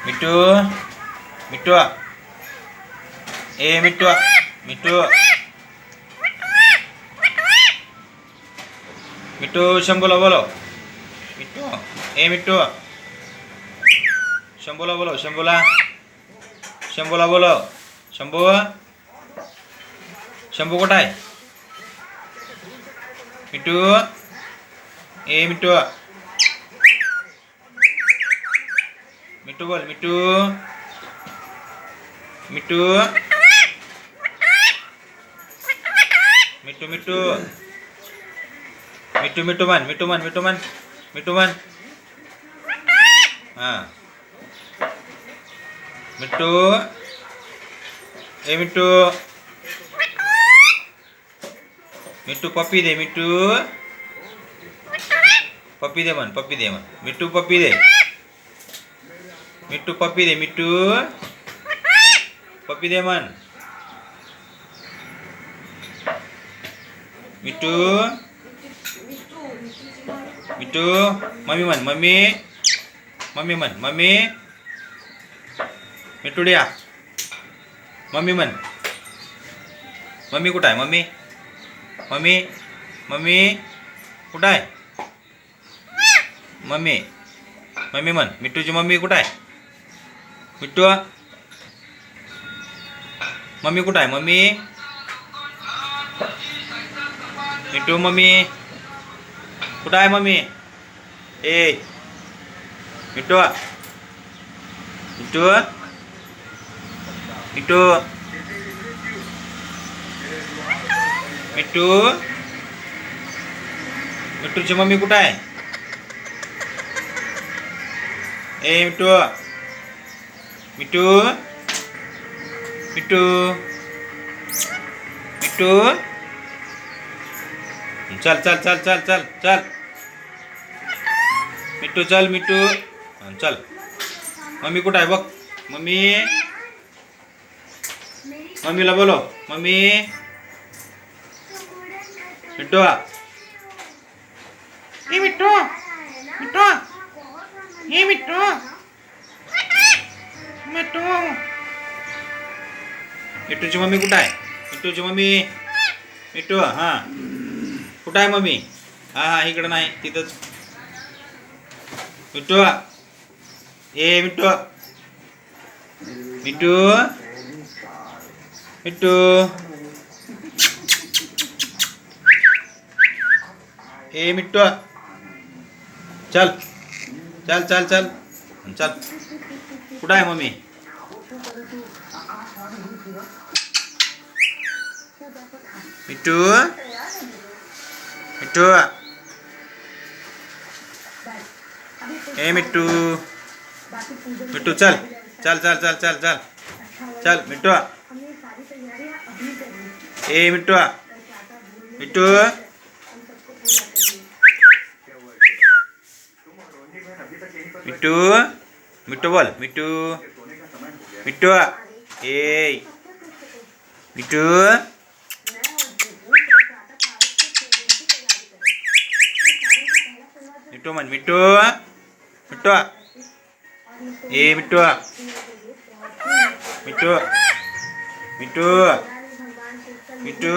मिट्टू मिट्टू ए मिट्टू मिट्टू मिट्टू शंभूला बोलो मिट्टू ए मिट्टू शंभूला बोलो शंभूला बोलो शंभू शंभू कुठं आहे मिट्टू ए मिट्टू मिट्टू बोल मिट्टू मिट्टू मिट्टू मिट्टू मिट्टू मिट्टू मन हां मिट्टू ए मिट्टू मिट्टू पप्पी दे मिट्टू पप्पी दे मन मिट्टू पप्पी दे मिट्टू पप्पी दे मिट्टू पप्पी दे मन मिट्टू मिट्टू मम्मी मन मम्मी मिट्टू डिया मम्मी मन मम्मी कुठं आहे मम्मी कुठं आहे मम्मी मन मिट्टूची मम्मी कुठं आहे मिट्टू मम्मी कुठं आहे मिट्टू मम्मी कुठं आहे मम्मी ए मिट्टू मिट्टू मिट्टू मिट्टू मिट्टूची मम्मी कुठं आहे ए मिट्टू मिट्टू मिट्टू मिट्टू चल मिट्टू चल मिट्टू चल मम्मी कुठं आहे बघ मम्मीला बोलो मम्मी मिट्टू ए मिट्टू ए मिट्टू मिट्टूची मम्मी कुठं आहे मिट्टू हां कुठं आहे मम्मी हां इकडं नाही तिथंच मिट्टू ए मिट्टू ए मिट्टू चल कुठं आहे मम्मी मिट्टू ए मिट्टू चल मिट्टू ए मिट्टू मिट्टू बोल मिट्टू ए मिट्टू मन मिट्टू ए मिट्टू मिट्टू